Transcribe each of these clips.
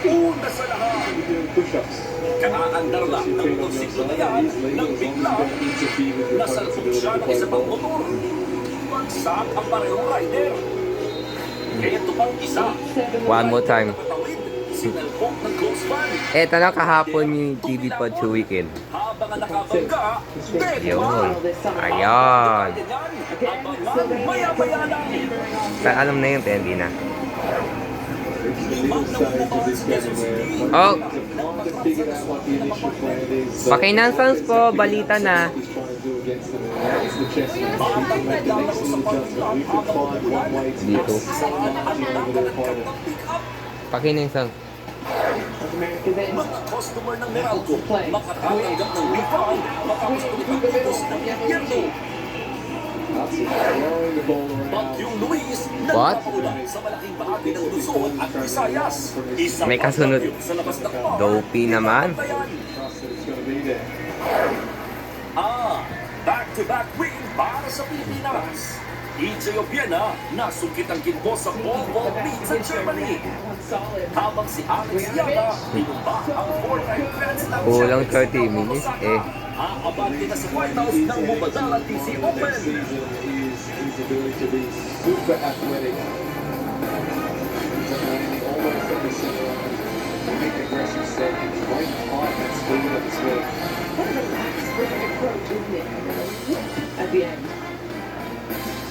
Una sa lahat, kakaandar lang ng motorsiklo na yan nang biglang nasalpok siya ng isa pang motor. Bagsak ang parehong rider. Ito pang isa. One more time. Sinalpok ng close fan. Eto na kahapon yung TV Pod sa weekend. Habang ang nakabangga, Yun. Ayan. abangan maya-maya lang. Alam na yun, pero hindi na. Limang nabubukas sa Quezon City. Oh! Pakinansangs po, balita na. Dito. Pakinansangs. Mga customer ng Meralco, makatanggap ng refund, matapos pagkakapos ng gobyerno. Bagyong Luis, What? nagpapaulay sa malaking bahagi ng Luzon at Visayas. Isang May kasunod. bagyo sa labas ng bar. Dopey naman. Back-to-back win para sa Pilipinas. EJ Obiena, nasungkit ang ginto sa pole vault meet sa Germany. Habang si Alex Yata, tinumba ang 4-time Grand Slam Kulang champion 30 minutes eh. aabante na sa White House ng Mubadala TC Open.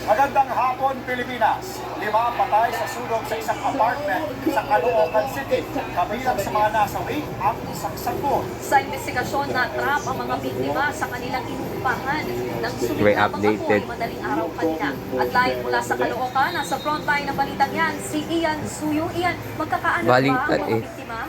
Magandang hapon, Pilipinas. 5 patay sa sunog sa isang apartment sa Caloocan City. Kabilang sa mga nasawi ang isang sanggol. Sa investigasyon na trap ang mga biktima sa kanilang inuupahan ng May sumigabang updated. apoy madaling araw kanina. At live mula sa Caloocan, nasa frontline ng balitang yan, si Ian Suyo. Ian, magkakaanak ba ang Baliktad mga eh. biktima?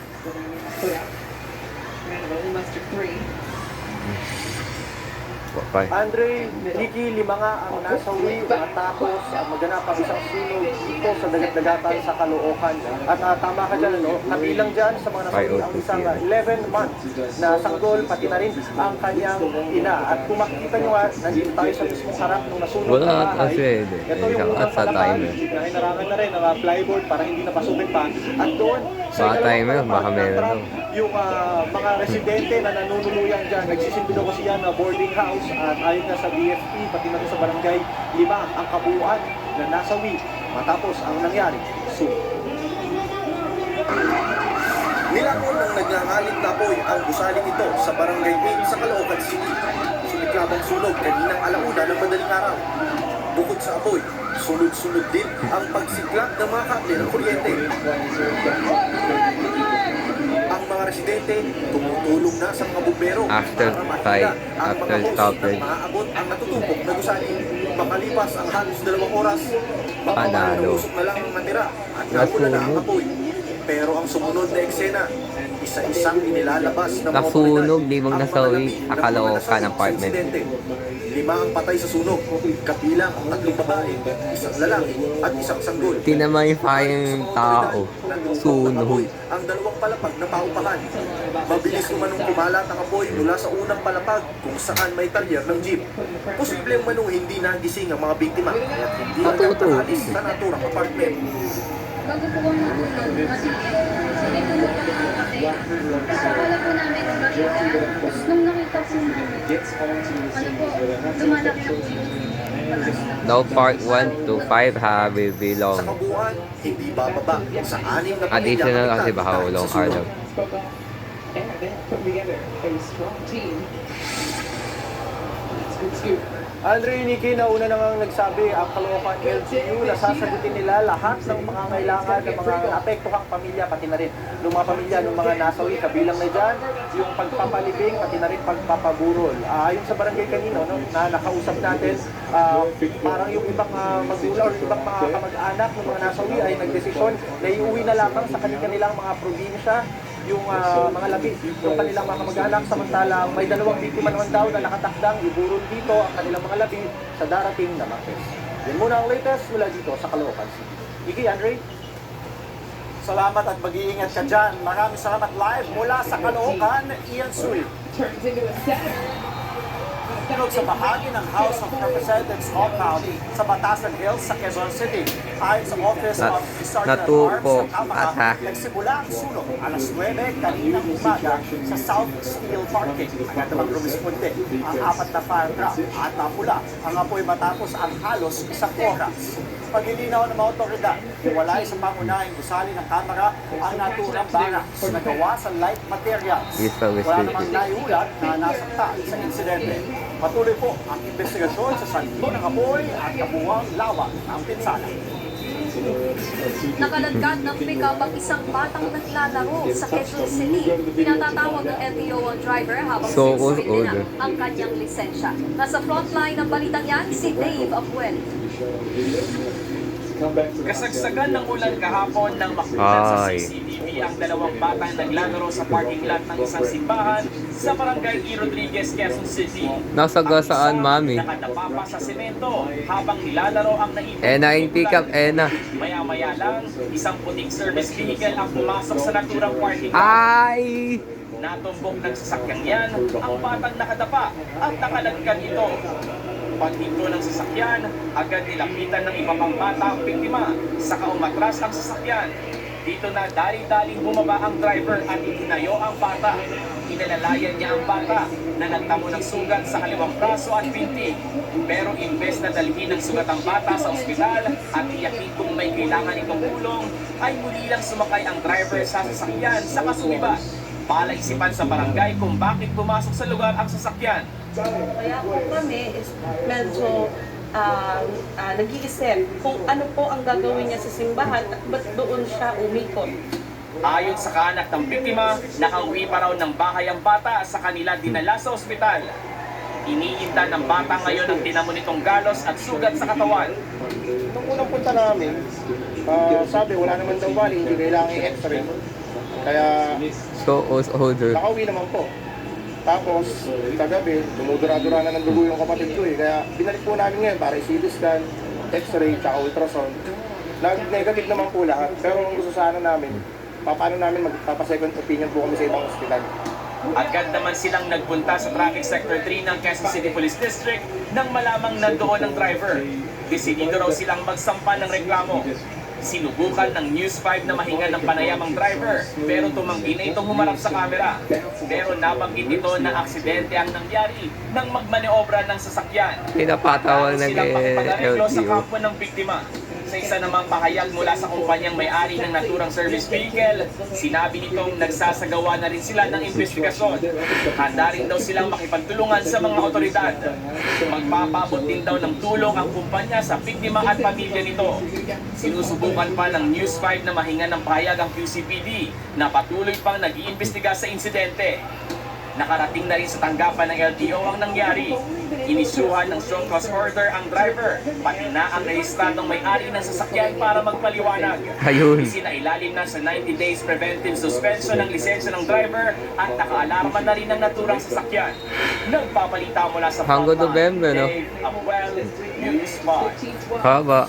Papay. Andre, Nikki, 5 nga ang nasawi matapos maganap ang isang sunog dito sa dagat-dagatan sa Caloocan. At tama ka dyan, no? Kabilang dyan sa mga nasawi ang isang 11 months na sanggol, pati na rin ang kanyang ina. At kung makikita nyo nga, nandito tayo sa mismong harap ng nasunog Wala na at bahay. kasi, Ito yung isang unang at sa palapag, timer. na inarangan na rin ang plywood para hindi napasukin pa. At doon, Baka timer, ikalawang baka palapag meron ng trap, daw. yung mga residente na nanunuluyan dyan, nagsisilbi daw kasi yan na boarding house at ayon na sa BFP, pati na rin sa barangay, 5 ang kabuuan na nasawi matapos ang nangyari. Nilakon ng nagngangalit na apoy ang gusaling ito sa barangay 8 sa Caloocan City. Sumiklabang sunog kaninang alauna ng madaling araw. Bukod sa apoy, sunod-sunod din ang pagsiklab ng mga kable ng kuryente. Ang mga residente tumutulong na sa mga bumbero After para mahila fight, ang after mga hose stoppage. at maaabot ang natutupok na gusali. Makalipas ang halos 2 oras, Panalo. usok na lang ang natira at napula na ang Nasunog. apoy. Pero ang sumunod na eksena, isa-isang inilalabas ng mga Nasunog, otoridad 5 ang nasawi, mga labi ng mga Caloocan nasawi sa apartment. insidente. 5 ang patay sa sunog, kabilang ang 3 babae, 1 lalaki at 1 sanggol. Tinamay pa yung tao. Sunog. Ang 2 palapag na paupahan. Mabilis umanong kumalat ang apoy mula sa unang palapag kung saan may talyer ng jeep. Posibleng manong hindi nagising ang mga biktima at hindi agad Matuto. nakalis sa naturang apartment. Bago po kung matulog, kasi sinitulog ko ng kape. Akala po namin, tapos nung nakita po namin, ano po, lumalaki na po yung Now part 1 to 5 have Sa belong. kabuuan, hindi bababa sa 6 na pamilya Additional ang kasi napitan baka dahil ulong sa sunog. araw. and they put together a strong team. That's a good scoop. Andre, Nikki, nauna na nga nagsabi ang Caloocan LGU na sasagutin nila lahat ng mga kailangan ng mga apektuhang pamilya, pati na rin ng mga pamilya ng mga nasawi. Kabilang na dyan yung pagpapalibing, pati na rin pagpapaburol. Ayon sa barangay kanino, no, na nakausap natin, parang yung ibang magulang o ibang mga kamag-anak ng mga nasawi ay nagdesisyon na iuwi na lamang sa kanilang mga probinsya yung mga labi ng kanilang mga kamag-anak, samantalang may 2 biktima naman daw na nakatakdang iburol dito ang kanilang mga labi sa darating na Martes. Yan muna ang latest mula dito sa Caloocan City. Iki, Andre? Salamat at mag-iingat ka dyan. Maraming salamat live mula sa Caloocan, Ian Sui. Turns into a set. Tunog sa bahagi ng House of Representatives compound sa Batasan Hills sa Quezon City. Ayon sa Office of Sergeant at Natupo Arms ng Kamara, ata. nagsimula ang sunog alas 9 kaninang umaga sa South Steel Parking. Agad namang rumisponde ang 4 na fire truck at napula ang apoy matapos ang halos isang oras. Paglilinaw ng mga otoridad, hiwalay sa pangunahing gusali ng Kamara ang naturang barracks na gawa sa light materials. Wala namang naiulat na nasaktan sa insidente. Patuloy po ang investigasyon sa santo ng apoy at kabuwang lawak ng pinsala. Nakaladkad ng pick-up ang isang batang naglalaro sa Quezon City. Pinatatawag ng LTO ang driver habang So, sinusunod order. na ang kanyang lisensya. Nasa frontline ng balitang yan, si Dave Abuel. Kasagsagan ng ulan kahapon nang makita sa Ay. CCTV ang dalawang batang naglalaro sa parking lot ng isang simbahan sa barangay E. Rodriguez, Quezon City. Nasagasaan, Ang isa, mami. nakadapa pa sa semento habang nilalaro ang naipon. Eh na yung pick-up, eh na. Maya-maya lang, isang puting service vehicle ang pumasok sa naturang parking lot. Ay! Natumbok ng sasakyang yan ang batang nakadapa at nakalagkan ito. Paghinto ng sasakyan, agad nilapitan ng iba pang bata ang biktima. Saka umatras ang sasakyan. Dito na dali-daling bumaba ang driver at itinayo ang bata. Inalalayan niya ang bata na nagtamo ng sugat sa kaliwang braso at binti. Pero imbes na dalhin ang sugat ang bata sa ospital at iyakin kung may kailangan itong tulong, ay muli lang sumakay ang driver sa sasakyan sa kasulibat. Palaisipan sa barangay kung bakit pumasok sa lugar ang sasakyan. Kaya po kami is medyo nag-iisip kung ano po ang gagawin niya sa simbahan at ba't doon siya umikot. Ayon sa kaanak ng biktima, nakauwi pa raw ng bahay ang bata sa kanila dinala sa ospital. Iniinda ng bata ngayon ang tinamo nitong galos at sugat sa katawan. Nung unang punta namin, sabi wala naman daw bali, hindi kailangan i-x-ray. Kaya So, order. nakauwi naman po. Tapos, kagabi, dumudura-dura na ng dugo yung kapatid ko eh. Kaya binalik po namin ngayon para i-CT scan, x-ray, tsaka ultrasound. Nag-negative naman po lahat. Pero ang gusto sana namin, paano namin magpapa-second opinion po kami sa ibang ospital. Agad naman silang nagpunta sa Traffic Sector 3 ng Quezon City Police District nang malamang nandoon ang driver. Desidido raw silang magsampa ng reklamo. Sinubukan ng News 5 na mahingan ng panayamang driver pero tumanggi na itong humarap sa kamera. Pero nabanggit ito na aksidente ang nangyari nang magmaneobra ng sasakyan. Pinapatawag ng Silang makipag-areglo sa LTO. kampo ng biktima. Sa isa namang pahayag mula sa kumpanyang may-ari ng naturang service vehicle, sinabi nitong nagsasagawa na rin sila ng investigasyon. Handa rin daw silang makipagtulungan sa mga otoridad. Magpapabot din daw ng tulong ang kumpanya sa biktima at pamilya nito. Sinusubukan pa ng News 5 na mahinga ng pahayag ang QCPD na patuloy pang nag-iimbestiga sa insidente. Nakarating na rin sa tanggapan ng LTO ang nangyari. Inisyuhan ng strong cause order ang driver, pati na ang rehistradong may-ari ng sasakyan para magpaliwanag. Ayun. Isinailalim na sa 90 days preventive suspension ng lisensya ng driver at nakaalarma na rin ng naturang sasakyan. Nagpapalita mula sa Hanggang November, no? Dave Abuel, News 5. Haba.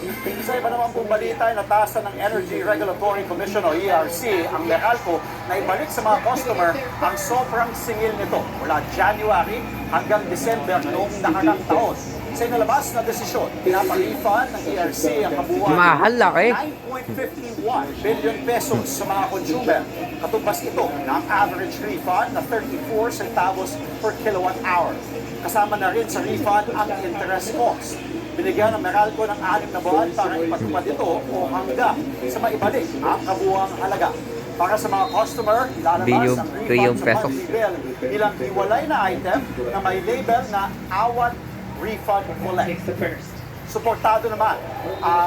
Sa iba naman pong balita, nataasan ng Energy Regulatory Commission o ERC ang Meralco na ibalik sa mga customer ang sobrang singil nito mula January hanggang December noong nakarang taon. Sa inalabas na desisyon, pinapalifan ng ERC ang kabuuan Mahal, laki. 9.51 billion pesos sa mga consumer. Katumbas ito ng average refund na 34 centavos per kilowatt hour. Kasama na rin sa refund ang interest cost. Binigyan ng Meralco ng 6 na buwan para ipatupad ito o hanggang sa maibalik ang kabuuang halaga. Para sa mga customer, lalabas Billion- ang billion refund sa pesos. monthly bill bilang hiwalay na item na may label na Awat Refund Collect. Takes the first. Suportado naman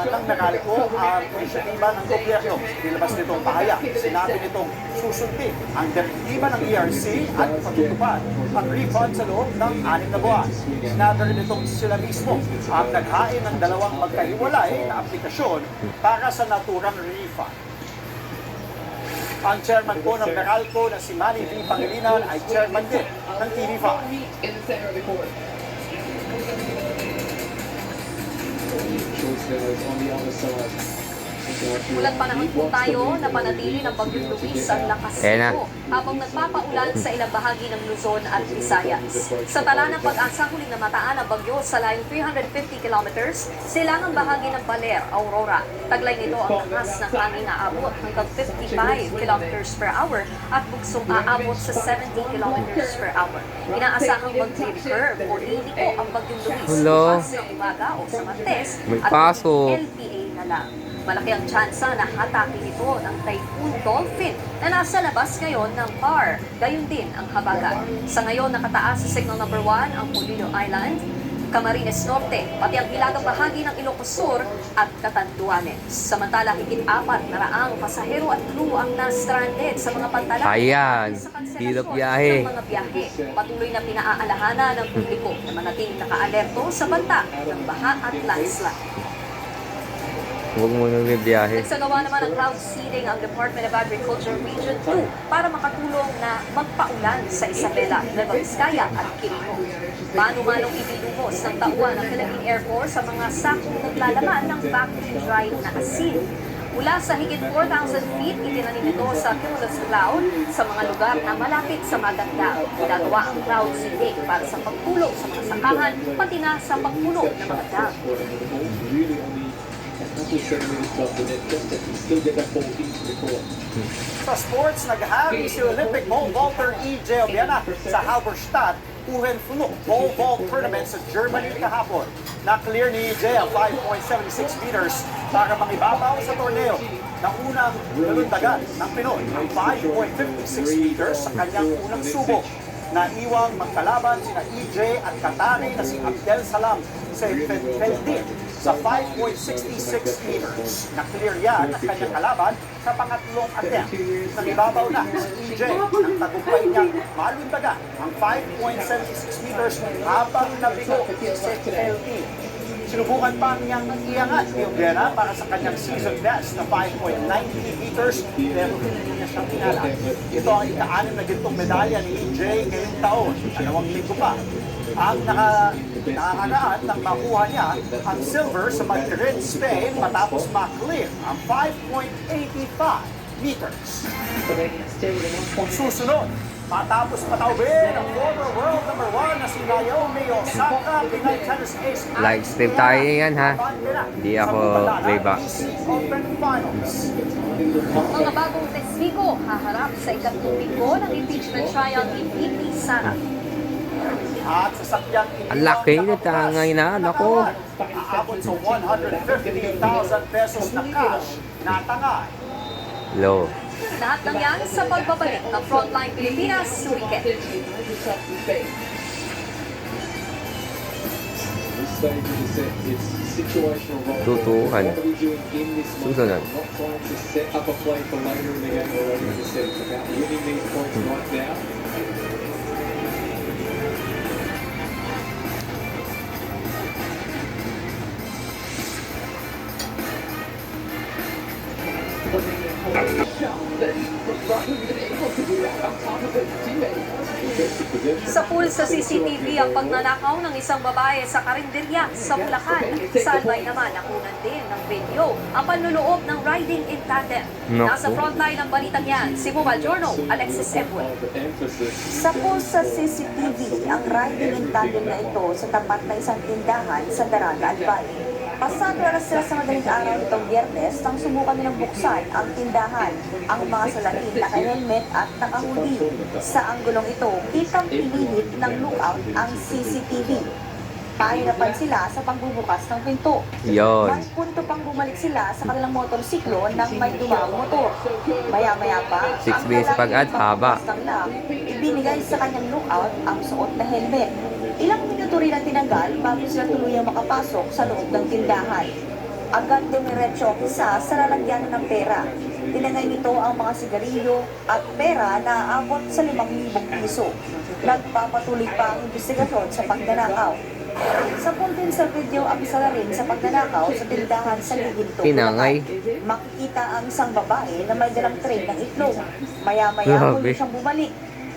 ng Meralco ang inisyatiba ng gobyerno. Nilabas nitong pahayag. Sinabi nitong susundin ang direktiba ng ERC at patutupad ang refund sa loob ng 6 na buwan. Sinabi rin nitong sila mismo ang naghain ng dalawang magkahiwalay na aplikasyon para sa naturang refund. Ang chairman po ng Meralco na si Manny V. Pangilinan ay chairman din ng TV5. In the center of the court. Schultz on the other side. Mulat panahon po tayo na panatili ng Bagyong Luis ang lakas Ayan na. nito habang nagpapaulan sa ilang bahagi ng Luzon at Visayas. Sa tala ng pag-asa, huling namataan ang bagyo sa layong 350 kilometers, silangang bahagi ng Baler, Aurora. Taglay nito ang lakas ng hangin na abot hanggang 55 kilometers per hour at buksong aabot sa 70 kilometers per hour. Inaasahang mag-recurve o liliko ang Bagyong Luis Hello. bukas ng umaga o sa Martes May at pasok. LPA na lang. Malaki ang tsansa na hatakin ito ng Typhoon Dolphin na nasa labas ngayon ng PAR. Gayon din ang habagat. Sa ngayon, nakataas sa signal number 1 ang Pulido Island, Camarines Norte, pati ang hilagang bahagi ng Ilocos Sur at Catanduanes. Samantala, higit 400 pasahero at crew ang na-stranded sa mga pantalan. Ayan, sa kanselasyon hirap biyahe. ng mga biyahe. Patuloy na pinaaalahanan ng publiko na manatiling naka-alerto sa banta ng baha at landslide. Huwag mo nang biyahe. Nagsagawa naman ng cloud seeding ang Department of Agriculture Region 2 para makatulong na magpaulan sa Isabela, Nueva Vizcaya at Quirino. Mano-manong ibinuhos ng tauhan ng Philippine Air Force sa mga sakong naglalaman ng vacuum-dried na asin. Mula sa higit 4,000 feet, itinanim ito sa cumulus cloud sa mga lugar na malapit sa maganda. Ginagawa ang cloud seeding para sa pagtulong sa mga sakahan, pati na sa pagpuno ng mga dam. Sa sports, naghahari si Olympic pole vaulter E.J. Obiana sa Halberstadt Hohenflug pole vault tournament sa Germany kahapon. Na-clear ni E.J. ang 5.76 meters para mangibabaw sa torneo na unang lalundagan ng Pinoy ang 5.56 meters sa kanyang unang subok. Naiwang magkalaban sina E.J. at Qatari na si Abdel Salam Seyfettin sa 5.66 meters. Na-clear yan ang kanyang kalaban sa pangatlong attempt. Nangibabaw na si E.J. ng tagumpay niyang malundagan ang 5.76 meters habang nabigo si Seyfettin. Sinubukan pa niyang iangat ni Obiana para sa kanyang season best na 5.90 meters pero hindi niya siyang pinala. Ito ang ika-6 na gintong medalya ni E.J. ngayong taon, 2 linggo pa. Ang nakakaraan nang makuha niya ang silver sa Madrid, Spain matapos ma-clear ang 5.85 meters. Susunod, matapos pataubin ang former world number 1 na si Naomi Osaka, Pinay tennis ace. Live stream tayo yan, ha? Hindi ako playback. Open Finals. Mga bagong testigo haharap sa ikatlong linggo ng impeachment trial ni VP Sara. At sasakyang Ang laki na tangay na, nako. aabot sa 150,000 pesos na cash na tangay. Low. Lahat ng yan sa pagbabalik ng Frontline Pilipinas weekend. Tutukan. Susunod. Sa pool sa CCTV ang pagnanakaw ng isang babae sa karinderya sa Bulacan. Salbay naman nakunan din ng video ang panluloob ng riding in tandem. Naku. Nasa frontline ng balitang yan, si Mobile Journal, Alexis Ebue. Sa pool sa CCTV, ang riding in tandem na ito sa tapat na isang tindahan sa Daraga, Albay. Pasado alas sila sa madaling araw nitong Biyernes nang subukan nilang buksan ang tindahan. Ang mga salarin naka-helmet at naka-hoodie. Sa anggulong ito, kitang pinilit ng lookout ang CCTV. Pahirapan sila sa pagbubukas ng pinto. Yon. May punto pang bumalik sila sa kanilang motorsiklo nang may dumang motor. Maya-maya pa, 6 minutes sa pag-add, haba. ng lock, ibinigay sa kanyang lookout ang suot na helmet. Ilang minuto rin ang tinanggal bago sila tuluyang makapasok sa loob ng tindahan. Agad dumiretso ang isa sa lalagyanan ng pera. Tinangay nito ang mga sigarilyo at pera na aabot sa 5,000 piso. Nagpapatuloy pa ang investigasyon sa pagnanakaw. Sa pool din sa video ang isa na rin sa pagnanakaw sa tindahan sa Liginto. Tinangay. Makikita ang isang babae na may dalang tray ng itlog. Maya-maya Grabe. muli siyang bumalik.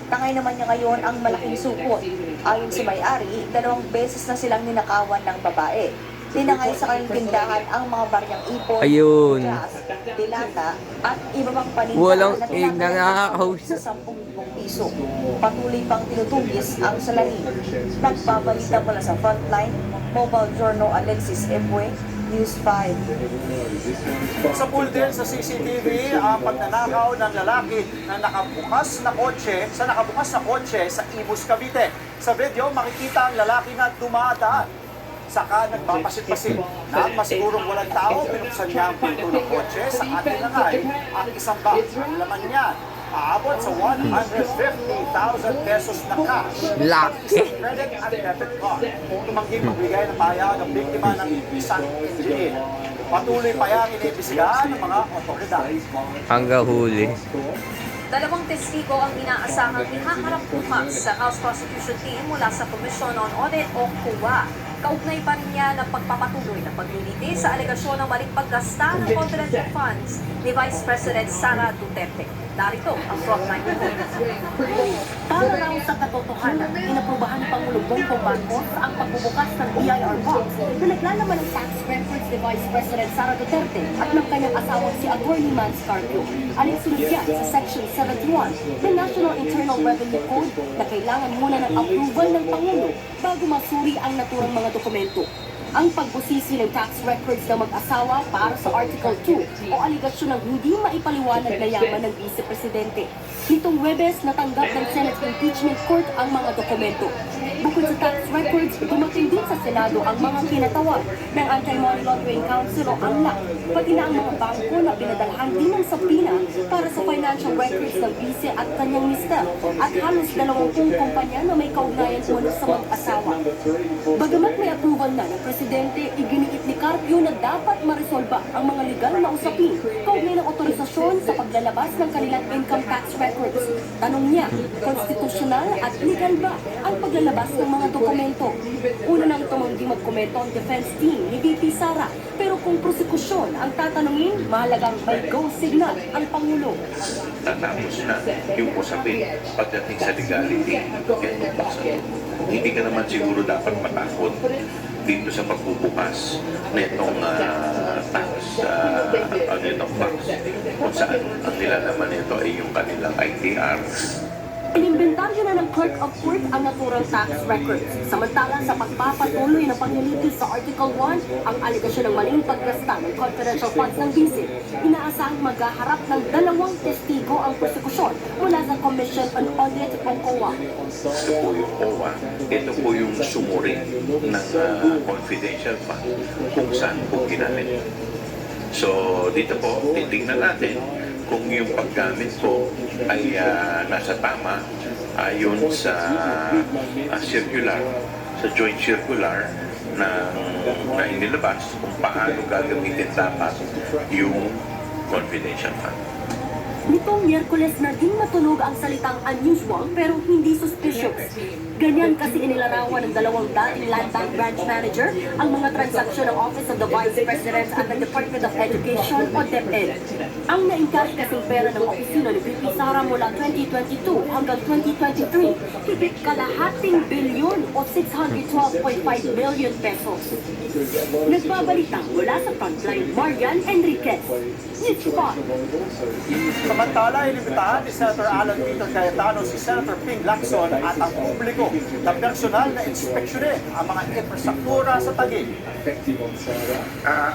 Tangay naman niya ngayon ang malaking supot. Ayon sa may-ari, 2 beses na silang ninakawan ng babae. Tinangay sa kanilang tindahan ang mga baryang ipon, Ayun. gas, dilata, at iba pang paninda Walang na nakakausap. sa 10,000 piso. Patuloy pang tinutugis ang salarin. Nagbabalita pala sa Frontline, Mobile Journal Alexis Ebue, News 5. Sa pool din sa CCTV ang pagnanakaw ng lalaki na nakabukas na kotse sa Imus, Cavite. Sa video, makikita ang lalaki na dumadaan. Saka nagpapasit-pasit na masigurong walang tao, pinuksan niya ang pinto ng kotse sa ating langay ang isang bag. Ang laman niya, aabot sa 150,000 pesos na cash. Laki. Isang credit at debit card. Tumangging magbigay ng payag ang biktima ng isang engineer. Patuloy pa yang iniimbestigahan ng mga otoridad. Hanggang huli. Dalawang testigo ang inaasahang ihaharap bukas sa House Prosecution Team mula sa Commission on Audit o COA. Kaugnay pa rin niya ng pagpapatuloy ng pagliliti sa alegasyon ng maling paggasta ng confidential funds ni Vice President Sara Duterte. Narito ang frontline report. Para raw sa katotohanan, inaprubahan ni Pangulong Bongbong Marcos ang pagbubukas ng BIR box na naglalaman ng tax records ni Vice President Sara Duterte at ng kanyang asawang si Attorney Mans Carpio. Alinsunod yan sa Section 71 ng National Internal Revenue Code na kailangan muna ng approval ng Pangulo bago masuri ang naturang mga dokumento. Ang pagbusisi ng tax records ng mag-asawa para sa Article 2 o aligasyon ng hindi maipaliwanag na yaman ng Vice Presidente. Nitong Huwebes, natanggap ng Senate Impeachment Court ang mga dokumento. Bukod sa tax records, dumating din sa Senado ang mga kinatawag ng Anti-Money Laundering Council o AMLAC, pati na ang mga bangko na pinadalhan din ng sapina para sa financial records ng Vice at kanyang mister at halos 20 kumpanya na may kaugnayan mula sa mag-asawa. Bagamat may approval na ng Presidente, iginiit ni Carpio na dapat maresolba ang mga legal na usapin kaugnay ng otorisasyon sa paglalabas ng kanilang income tax records. Tanong niya, konstitusyonal at legal ba ang paglalabas ng mga dokumento? Una nang tumanggi magkomento ang defense team ni VP Sara, pero kung prosekusyon ang tatanungin, mahalagang may go signal ang Pangulo. Tatapos na yung usapin pagdating sa legality. Hindi ka naman siguro dapat matakot dito sa pagbubukas na itong tax, itong box, kung saan ang nilalaman nito ay yung kanilang ITR. Inimbentaryo na ng Clerk of Court ang naturang tax records. Samantala sa pagpapatuloy ng paglilitis sa Article 1, ang aligasyon ng maling paggasta ng confidential funds ng Vice, inaasahang maghaharap ng 2 testigo ang prosekusyon mula sa Commission on Audit o COA. Ito po yung COA, ito po yung sumuri ng confidential fund kung saan po ginamit. So dito po, titingnan natin kung yung paggamit ko ay nasa tama ayon sa circular, sa joint circular na inilabas kung paano gagamitin dapat yung confidential fund. Nitong Miyerkules na din natunog ang salitang unusual pero hindi suspicious. Ganyan kasi inilarawan ng 2 dating Land Bank branch manager ang mga transaksyon ng Office of the Vice President at ng Department of Education o DepEd. Ang na-encash kasing pera ng opisina ni VP Sara mula 2022 hanggang 2023, higit kalahating bilyon o 612.5 million pesos. Nagbabalita mula sa Frontline, Marian Enriquez. News 5. Samantala, inimbitahan ni Senator Alan Peter Cayetano si Senator Ping Lacson at ang publiko na personal na inspeksyonin ang mga infrastruktura sa Taguig.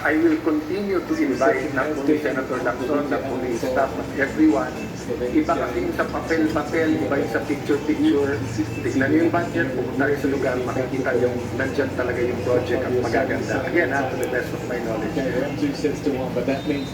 I will continue to invite not only Senator Lacson, not only staff, but everyone. Iba kasing sa papel-papel, iba yung sa picture-picture. Tignan niyo yung budget, pupunta rin sa lugar, makikita yung nandyan talaga yung project at magaganda. Again, to the best of my knowledge.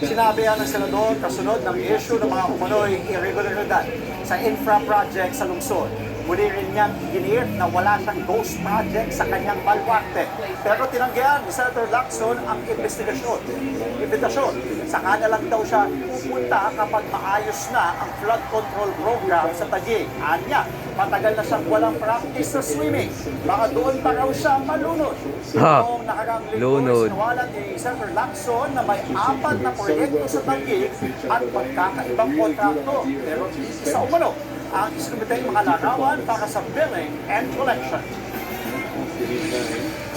Sinabi yan ng Senador kasunod ng issue ng mga umano'y irregularidad sa infra project sa lungsod. Muli rin niyang iginiit na wala siyang ghost project sa kanyang baluarte. Pero tinanggihan ni Senator Lacson ang imbitasyon. Saka na lang daw siya pupunta kapag maayos na ang flood control program sa Taguig. Anya, matagal na siyang walang practice sa swimming. Baka doon pa raw siya malunod. Noong nakarang linggo, sinawalan ni Senator Lacson na may 4 na proyekto sa Taguig at magkakaibang kontrakto. Pero isa umano ang isinumitay mga larawan para sa billing and collection.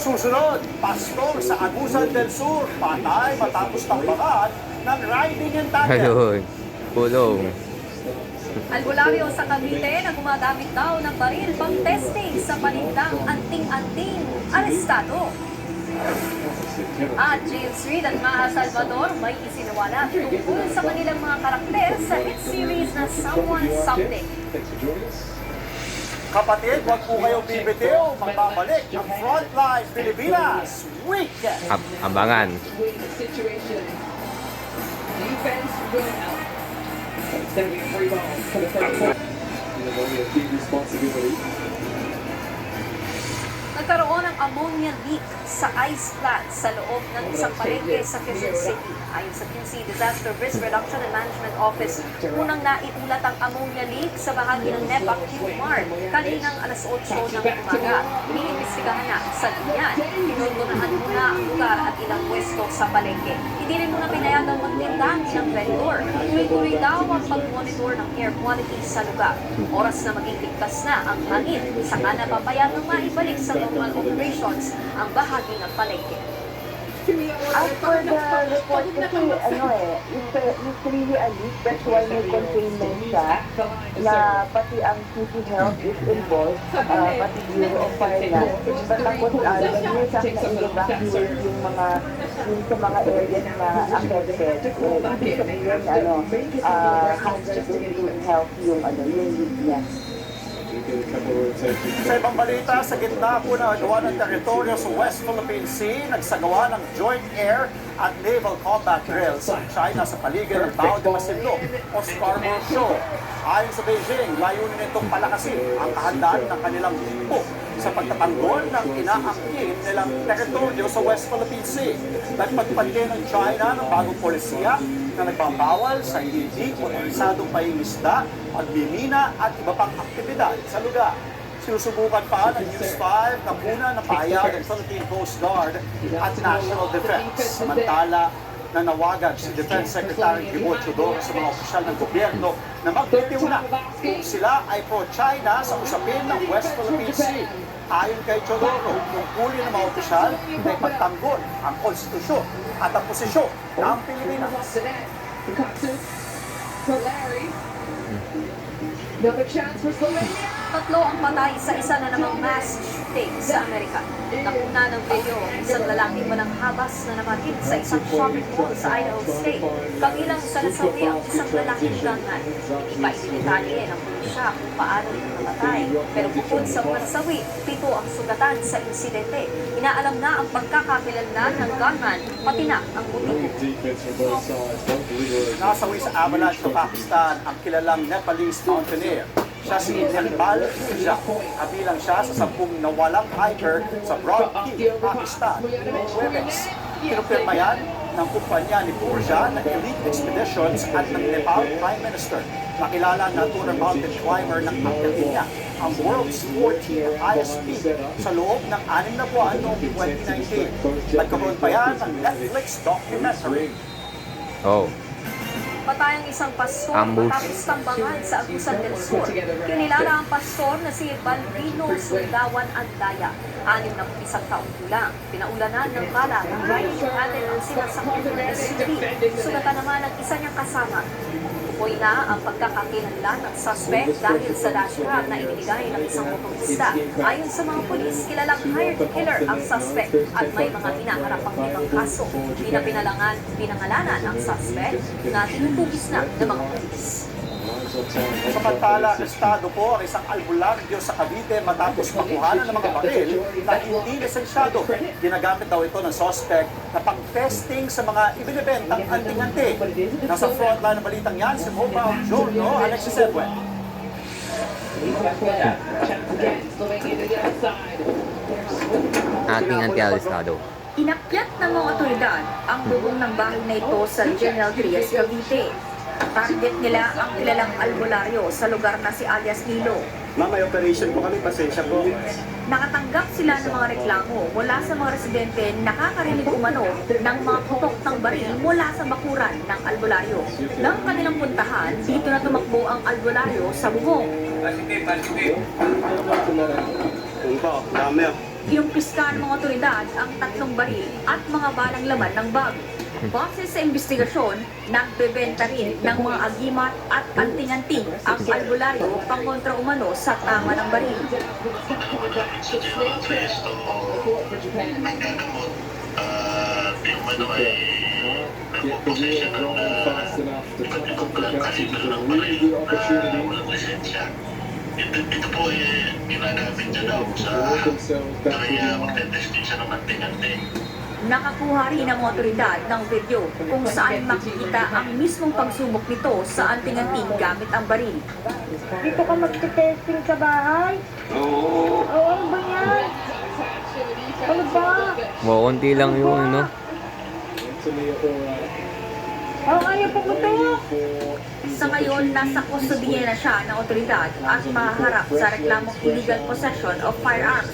Susunod, pastor sa Agusan del Sur, patay matapos tambakan ng riding in tandem. Ayun. Kulong. Albularyo sa Cavite na gumagamit daw ng baril pang testing sa panindang anting-anting. Arestado. At James Reid at Maha Salvador may isiniwala tungkol sa kanilang mga karakter sa hit series na Someone Something. Kapatid, huwag po kayong bibitiw. Magbabalik ang Frontline Pilipinas Weekend. Abangan. Defense win out. Sending a free ball to the first one. Only a big responsibility. Nagkaroon ng ammonia leak sa ice plant sa loob ng isang palengke sa Quezon City. Ayon sa QC Disaster Risk Reduction and Management Office, unang naiulat ang ammonia leak sa bahagi ng NEPA Q-Mart kaninang alas 8 ng umaga. Iniimbestigahan na sa linyan. Pinuntunahan muna ang lugar at ilang pwesto sa palengke. Hindi rin muna pinayagang magtinda ang ilang vendor. Tuloy-tuloy daw ang pag-monitor ng air quality sa lugar. Oras na maging ligtas na ang hangin, saka na papayagang maibalik sa normal operations ang bahagi ng palengke. As for the report kasi, it's really a leak. That's why may containment siya na pati ang city health is involved, pati Bureau of Fire na. But tapos, when sa na-evacuate yung sa mga areas na affected, ibig sabihin, hazard in health yung leak niya. Sa ibang balita, sa gitna po na gawa ng teritoryo sa West Philippine Sea, nagsagawa ng Joint Air at Naval Combat Drills sa China sa paligid ng Bao de Masinloc o Scarborough Shoal. Ayon sa Beijing, layunin nitong palakasin ang kahandaan ng kanilang grupo sa pagtatanggol ng inaangkin nilang teritoryo sa West Philippine Sea. Nagpatupad din ng China ng bagong polisiya na nagbabawal sa hindi otorisadong pangingisda, pagmimina at iba pang aktibidad sa lugar. Sinusubukan pa ng News 5 na muna napahayag ang Philippine Coast Guard at National Defense. Samantala, nanawagan si Defense Secretary Gibo Chodoro sa mga opisyal ng gobyerno na magbitiw na kung sila ay pro-China sa usapin ng West Philippine Sea. Ayon kay Chodoro, kung huli ng mga opisyal ay pagtanggol ang konstitusyon at ang posisyon ng Pilipinas. Another chance for Slovenia. Tatlo ang patay sa isa na namang mass shooting sa Amerika. Nakuna ng video ang isang lalaking walang habas na namatid sa isang shopping mall sa Idaho State. Kabilang sa nasawi ang isang lalaking gunman. Hindi pa inidetalye ng pulisya kung paano ito namatay. Pero bukod sa mga nasawi, 7 ang sugatan sa insidente. Inaalam na ang pagkakakilanlan ng gunman, pati na ang motibo. Nasawi sa avalanche sa Pakistan ang kilalang Nepalese mountaineer. Siya si Iqbal Mirza. Kabilang siya sa 10 nawalang hiker sa Broad Peak, Pakistan. Huwebes, kinumpirma yan ng kumpanya ni Purja ng Elite Expeditions at ng Nepal Prime Minister. Makilala na tunang mountain climber ng Academia, ang world's 14th highest peak sa loob ng 6 na buwan noong 2019. Nagkaroon pa yan ng Netflix documentary. Oh. Patay ang isang pastor Ambush. matapos tambangan sa Agusan del Sur. Kinilala ang pastor na si Balbino Sundawan Andaya, 61 taong gulang. Pinaulanan ng bala ng riding natin ang sinasakyan ng SUV. Sugatan naman ang isa niyang kasama. Tukoy na ang pagkakakilanlan ng suspect dahil sa dashcam na ibinigay ng isang motorista. Ayon sa mga pulis, kilalang hired killer ang suspect at may mga hinaharapang 5 kaso. Di na pinangalanan ang suspect na tinutugis na ng mga pulis. Samantala, arestado po ang isang albularyo sa Cavite matapos makuhanan ng mga baril na hindi lisensyado. Ginagamit daw ito ng suspect na pang-testing sa mga ibinibentang anting-anting. Nasa frontline ng balitang yan, si Mobile Jorno, Alexis Edwin. Ating anti-alistado. Inakyat ng mga otoridad ang bubong ng bahay na ito sa General Trias, Cavite. Target nila ang kilalang albularyo sa lugar na si alias Nilo. Ma'am, may operation po kami, pasensya po. Nakatanggap sila ng mga reklamo mula sa mga residente nakakarinig umano ng mga putok ng baril mula sa bakuran ng albularyo. Nang kanilang puntahan, dito na tumakbo ang albularyo sa bubong. Yun po, dami. Inumpisa ng mga otoridad ang 3 baril at mga balang laman ng bag. Base sa investigasyon, nagbebenta rin ng mga agimat at anting-anting ang albularyo pangontra umano sa tama ng baril. Get the wheel rolling fast enough to come up the country to a really good opportunity. Ito po ginagamit niya daw sa kaya magte-testing siya ng anting-anting. Nakakuha rin ang mga otoridad ng video kung saan makikita ang mismong pagsubok nito sa anting-anting gamit ang baril. Dito ka magte-testing sa bahay? Oo. Oo, ano ba yan? Ano ba? Konti lang yung ano. Ayaw pa ko to. Sa ngayon, nasa kustodiya na siya ng otoridad at maharap sa reklamong illegal possession of firearms.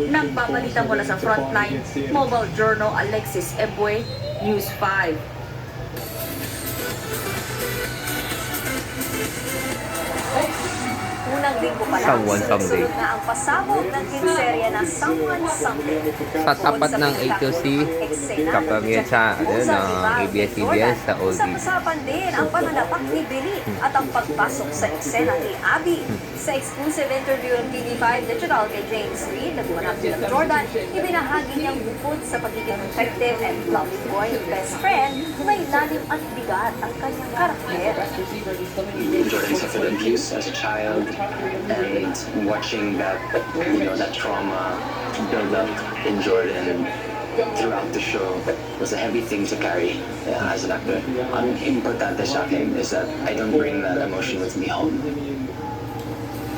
Nagbabalita mula sa Frontline Mobile Journal Alexis Ebue, News 5. Unang linggo pa lang, Someone Someday. sunod na ang pasabog ng kinserya na Someone Someday. Sa tapat ng A2C, kapag yan sa ABS-CBN sa OD. Usapan din ang pananapak ni Billy at ang pagpasok sa eksena ni Abby. Sa exclusive interview ng TV5 Digital kay James Reid, nagwanap ng Jordan, ibinahagi niyang bukod sa pagiging effective and loving boy and best friend, may lalim at bigat ang kanyang karakter. Jordan suffered abuse as a child, and watching that, that trauma build up in Jordan throughout the show was a heavy thing to carry as an actor. Ang importante sa akin is that I don't bring that emotion with me home.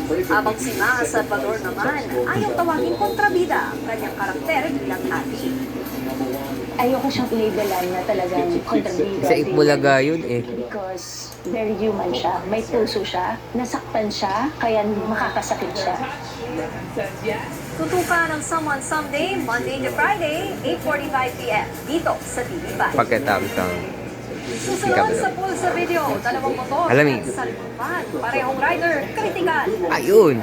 Habang si Maha Salvador naman, ayaw tawaging kontrabida ang kanyang karakter bilang ate. Ayoko siyang i-labelan na talagang kontrabida. Sa Itbulaga yun eh. Because very human siya. May puso siya. Nasaktan siya, kaya makakasakit siya. Tutukan ng Someone Someday, Monday to Friday, 8:45 p.m. dito sa TV5. Pagkatapos ng Susunod sa pool sa video, dalawang motor Alamig. at salpukan. Parehong rider, kritikal. Ayun!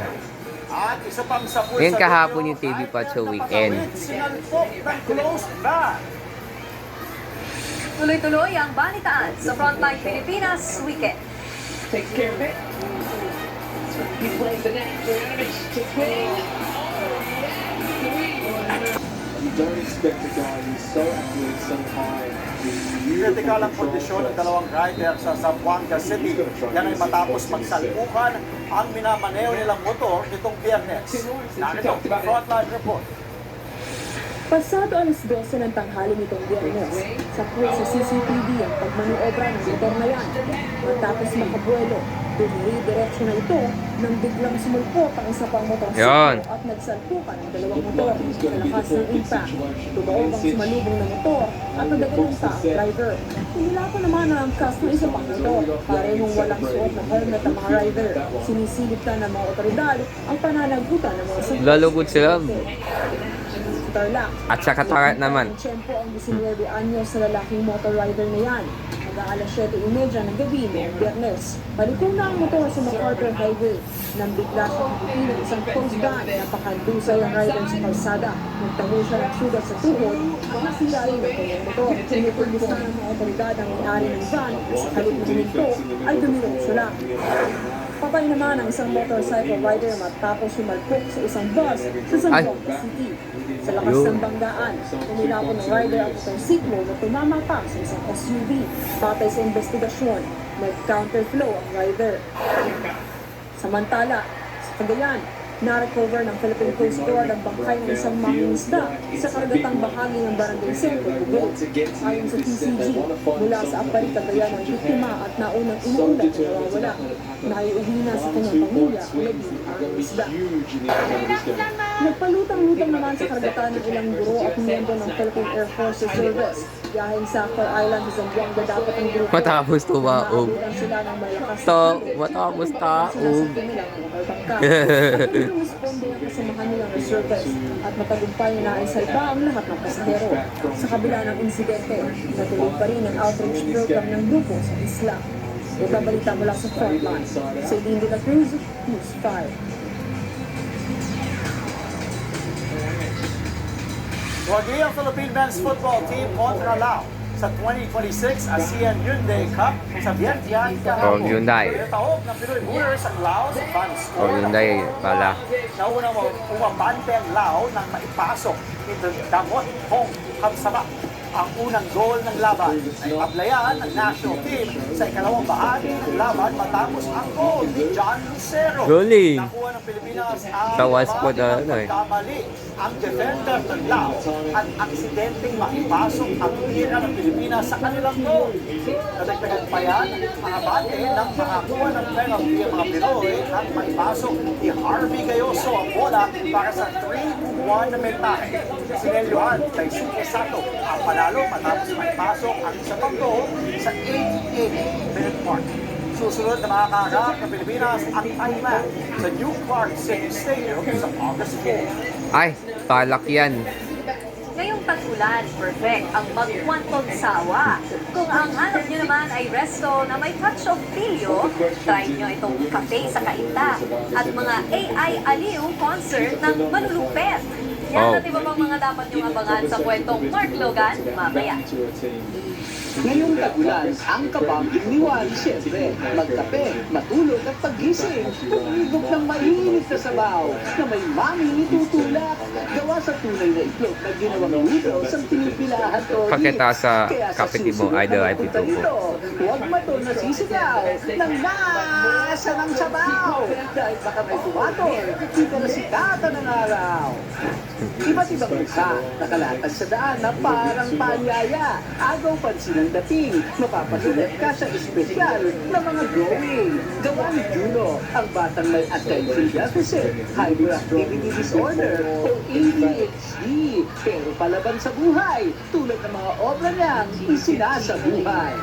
At isa pang sa pool Ngayon sa kahapon video, yung TV pa sa agad weekend. nakawid, sinalpok ng closed van. Tuloy-tuloy ang balitaan sa Frontline Pilipinas Weekend. Takes care of it. He plays the net for Ernest to win. You don't expect a guy who's so athletic, so high. Kritikal ang kondisyon ng dalawang rider sa Zamboanga City. Yan ay matapos magsalpukan ang minamaneo nilang motor nitong Biyernes. Narito ang Frontline Report. Pasado alas 12 ng tanghali nitong Biyernes, sakway sa CCTV ang pagmaniobra ng motor na yan. Matapos makabuelo, dumiri-diretsyo na ito nang biglang sumulpot ang isa pang motorsiklo at nagsalpukan ang dalawang motor sa lakas ng impact. Tumaob ang sumalubong na motor at nagagalunta ang driver. Hinilako naman ang angkas ng isa pang motor. Parehong walang suot ng helmet ang mga rider. Sinisilip na ng mga otoridad ang pananagutan ng mga sakit. Lalugod sila. At sa katarat naman. Tiyempo ang 19 anyos na lalaking motor rider na yan. Mag-aalas 7:30 ng gabi noong Biyernes. Paliko na ang motor sa MacArthur Highway. Nang bigla siyang hipuin ng isang closed van, napakadusay ang rider sa kalsada. Nagtaho siya ng sugat sa tuhod at nasira rin ang kanyang motor. Pinupulis na ng mga otoridad ang may-ari ng van at sa kalit ng huminto ay dumiretso lang. Patay naman ang isang motorcycle rider matapos sumalpok sa isang bus sa Zamboanga City. Sa lakas ng banggaan, umilapon ng rider ang motorsiklo na tumama pa sa isang SUV. Batay sa investigasyon, nag-counterflow ang rider. Samantala, sa Cagayan, na-recover ng Philippine Coast Guard ang bangkay ng isang mangingisda sa karagatang bahagi ng Barangay Centro, Cubao. Ayon sa TCG, mula sa Apari, Cagayan ang biktima at naunang inuulat na nawawala. Naiuwi na sa kanyang pamilya ulit ang isda. Nagpalutang-lutang naman sa karagatan ng ilang guro at miyembro ng Philippine Air Force Reservists. Dahil sa Actor Island sa Zamboanga dapat ang grupo. Matapos tumaog. Matapos taog. Rumisponde ang kasamahan nilang reservists at matagumpay na naisalba ang lahat ng pasahero. Sa kabila ng insidente, natuloy pa rin ang outreach program ng grupo sa isla. Ikabalita mula sa Frontline. Sa Lindy La Cruz, News 5. Wagi ang Philippine men's football team kontra Lao sa 2026 ASEAN Hyundai Cup sa Vientiane, Oh, Hyundai. Tinatawag ng Pinoy Boomers ang Lao sa fans. Oh, Hyundai pala. Nauna mo umabante ang Lao nang maipasok into Damot Hong Kamsaba. Ang unang goal ng laban ay ablayan ng national team sa ikalawang bahagi ng laban matapos ang goal ni John Lucero. Goalie. Nakuha ng Pilipinas ang Tawas po na ano eh. pagkamali ang defender ng Lao at aksidenteng makipasok ang tira ng Pilipinas sa kanilang goal. Nadagdagan pa yan ang abante ng makakuha ng penalty ang mga Pinoy at maipasok ni Harvey Gayoso ang bola para sa 3-1 na mentahe. Sinelyuhan kay Suki Sato ang panalo matapos maipasok ang isa pang goal sa 88-minute mark. Susunod na makakaharap ng Pilipinas ang Thailand sa New Clark City Stadium sa August 4. Ay, palak yan. Ngayong tag-ulan, perfect ang magkwantong sawa. Kung ang hanap nyo naman ay resto na may touch of pilyo, try nyo itong cafe sa Kainta at mga AI Aliw concert ng Malulupet. Yan at iba pang mga dapat nyo abangan sa kwentong Mark Logan mamaya. Ngayong tag-ulan, ang kabambing ni Juan, siyempre, magkape, matulog at paggising, tumigop ng mainit na sabaw na may mami itutulak. Gawa sa tunay na itlog na ginawang noodles ang pinipilahan to. Pakita sa kapitid mo, Idol IP2 po. Huwag matol na sisigaw ng nasa ng sabaw dahil baka may tumatol, dito na sikatan ng araw. Iba't ibang mukha, nakalatag sa daan na parang paanyaya. Agaw pansin ang dating, mapapasilip ka sa espesyal na mga drawing. Gawa ni Juno, ang batang may attention deficit, hyperactivity disorder, o ADHD. Pero palaban sa buhay, tulad ng mga obra niyang isinasabuhay.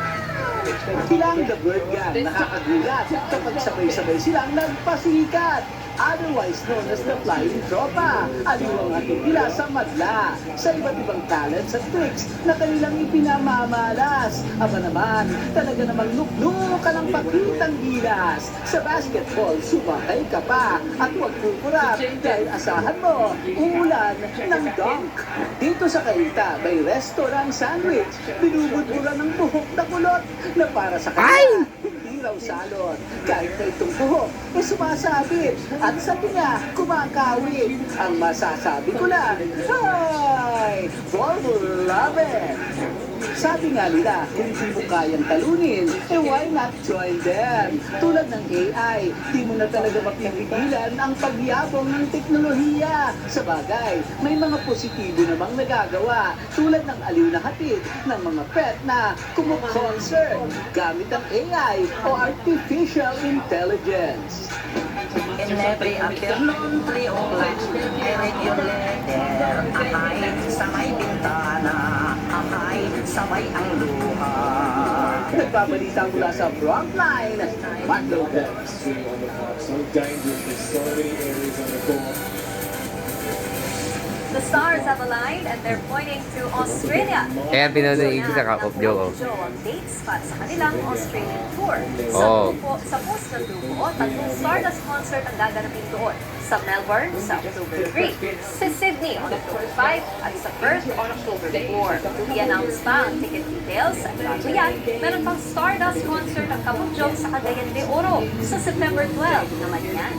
Silang The Bird Gang nakakagulat kapag sabay-sabay silang nagpasikat. Otherwise known as the Flying Tropa. Aliw ang ating nila sa madla sa iba't ibang talents at tricks na kanilang ipinamamalas. Aba naman, talaga namang nuknuk ka ng pakitang gilas. Sa basketball, sumakay ka pa at huwag kukurap dahil asahan mo, uulan ng dunk. Dito sa Kainta, may restaurant sandwich. Binubudburan ng buhok na kulot na para sa kanila. Hindi raw salon. Kahit na itong buhok, sumasabit. At sa niya, kumakawit. Ang masasabi ko lang, hi! Volvo love it! Sabi nga nila, hindi mo kayang talunin, why not join them? Tulad ng AI, di mo na talaga mapipigilan ang pagyabong ng teknolohiya. Sa bagay, may mga positibo namang nagagawa, tulad ng aliw na hatid ng mga pet na kumukoncert gamit ang AI o Artificial Intelligence. In every afternoon, 3 o'clock, I read your letter. Ahay, sa may bintana. Ahay, sabay ang luha. Nagbabalita mula sa Frontline, Mark Logan. So dangerous, there's so many areas on the court. The stars have aligned and they're pointing to Australia. Kaya pinanood sa Cup of Joe. Ang dates para sa kanilang Australian tour. Oh. Sa post ng grupo, tatlong Stardust concert ang gaganapin doon. Sa Melbourne, sa October 3. Sa Sydney on October 5 at sa Perth on October 4. I-announce pa ang ticket details. At bago yan, meron pang Stardust concert ang Cup of Joe sa Cagayan de Oro sa September 12 naman yan.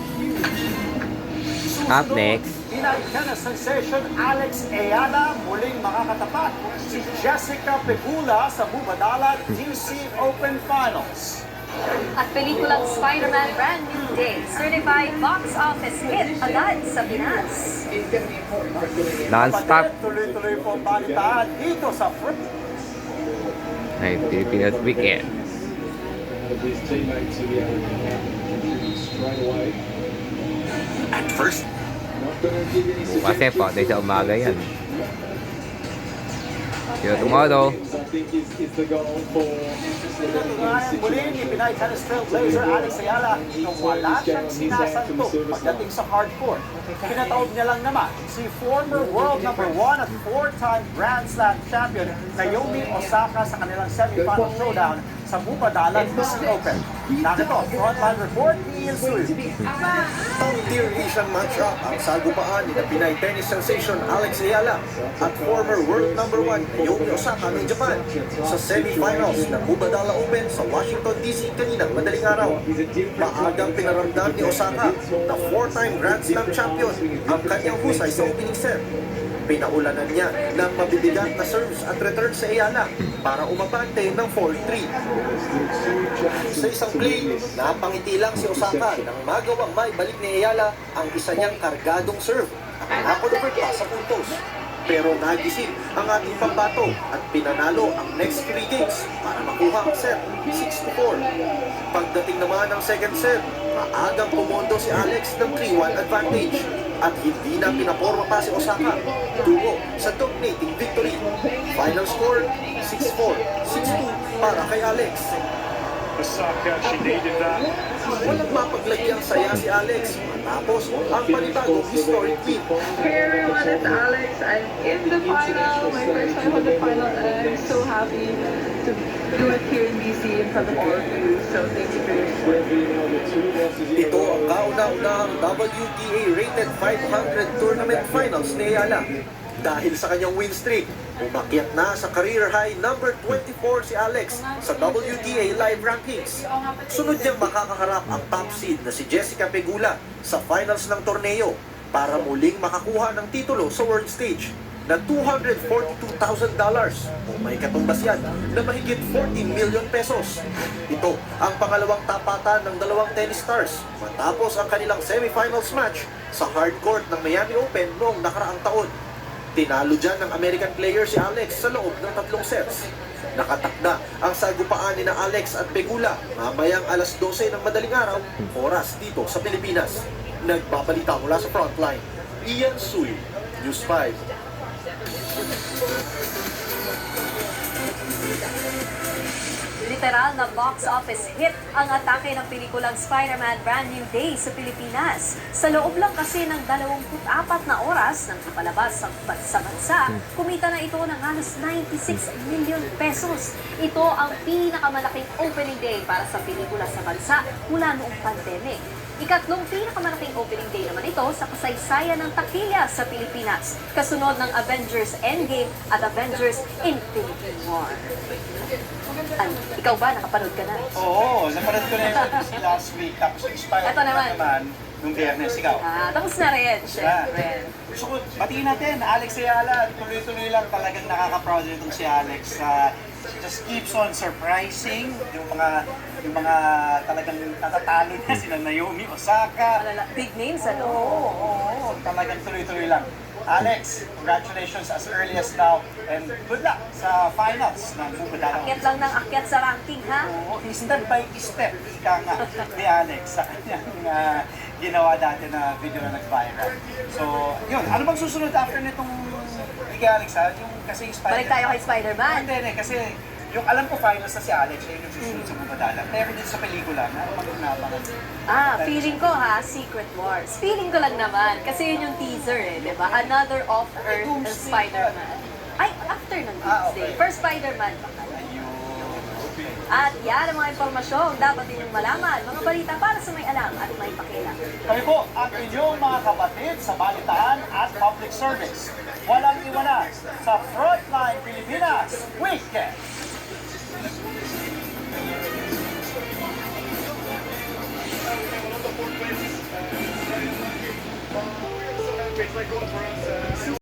Up next. Tennis sensation Alex Ayala muling makakatapat si Jessica Pegula sa Mubadala DC Open Finals. At pelikulang Spider-Man Brand New Day, certified box office hit agad sa Pinas. Non-stop. Tuloy-tuloy po ang balitaan dito sa Ay, Pilipinas Weekend. His teammates will be able to come out straight away. At first, Kasi pa, dahil sa umaga yan. Pero tomorrow. Muli ni Pinay Tennis Trailblazer Alex Ayala na wala siyang sinasanto pagdating sa hardcourt. Pinatawag niya lang naman si former world number 1 at 4-time Grand Slam champion Naomi Osaka sa kanilang semi-final showdown sa Bubadalan DC Open. Narito, frontline report ni Ian Sui. Top-tier Asian matchup ang sagupaan ni Pinay tennis sensation Alex Ayala at former world number 1 Naomi Osaka ng Japan sa semifinals ng Bubadala Open sa Washington DC kaninang madaling araw. Maagang pinaramdam ni Osaka na 4-time Grand Slam champion ang kanyang husay sa opening set. Pinaulanan niya ng mabibigat na serves at return sa Ayala para umabante ng 4-3. Sa isang play, napangiti lang si Osaka nang magawang maibalik ni Ayala ang isa niyang kargadong serve at nakonvert pa sa puntos. Pero nagising ang ating pambato at pinanalo ang next 3 games para makuha ang set 6-4. Pagdating naman ng second set, maagang pumondo si Alex ng 3-1 advantage at hindi na pinaporma pa si Osaka tungo sa dominating victory. Final score 6-4, 6-2 para kay Alex. Osaka, she needed that. Walang mapaglagyang saya si Alex matapos ang panibagong historic win. Hey everyone, it's Alex. I'm in the final, my first time on the final, and I'm so happy to do it here in DC in front of all of you. So thank you very much. Ito ang kauna-unahang WTA rated 500 tournament finals ni Ayala. Dahil sa kanyang win streak, umakyat na sa career high number 24 si Alex sa WTA live rankings. Sunod niyang makakaharap ang top seed na si Jessica Pegula sa finals ng torneo para muling makakuha ng titulo sa world stage na $242,000 o may katumbas yan na mahigit 14 million pesos. Ito ang pangalawang tapatan ng dalawang tennis stars matapos ang kanilang semifinals match sa hardcourt ng Miami Open noong nakaraang taon. Tinalo dyan ng American player si Alex sa loob ng 3 sets. Nakatakda ang sagupaan ni na Alex at Pegula mamayang alas 12 ng madaling araw, oras dito sa Pilipinas. Nagbabalita mula sa frontline, Ian Sui, News 5. Literal na box office hit ang atake ng pelikulang Spider-Man Brand New Day sa Pilipinas. Sa loob lang kasi ng 24 na oras ng ipalabas sa bansa, kumita na ito ng halos 96 million pesos. Ito ang pinakamalaking opening day para sa pelikula sa bansa mula noong pandemic. Ikatlong pinakamalaking opening day naman ito sa kasaysayan ng takilya sa Pilipinas, kasunod ng Avengers Endgame at Avengers Infinity War. Ikaw ba? Nakapanood ka na? Oo, napanood ko na yung last week. Tapos yung Spider-Man Ito naman. nung Biyernes. Ikaw? Tapos na rin, syempre. Gusto ko, batiin natin, Alex Ayala. Tuloy-tuloy lang talagang nakaka-proud itong si Alex. Just keeps on surprising yung mga talagang natatalo niya, sila Naomi Osaka. Big names, ano? Oo, talagang tuloy-tuloy lang. Alex, congratulations as early as now and good luck sa finals ng Bubadala. Akyat lang ng akyat sa ranking, ha? Oo, step by step, ika nga ni Alex sa kanyang ginawa dati na video na nag-viral. So, yun, ano bang susunod after nitong kay Alex, ha? Yung kasi Spider-Man. Balik tayo kay Spider-Man. Hindi, kasi yung alam ko finals na si Alex, yun yung susunod sa Bubadala. Pero din sa pelikula, ano bang inabangan? Feeling ko Secret Wars. Feeling ko lang naman. Kasi yun yung teaser di ba? Another Off-Earth Spider-Man. Ay, after ng Doomsday. First Spider-Man pa. At yan ang mga impormasyong dapat ninyong malaman. Mga balita para sa may alam at may pakialam. Kami po ang inyong mga kapatid sa balitaan at public service. Walang iwanan sa Frontline Pilipinas Weekend.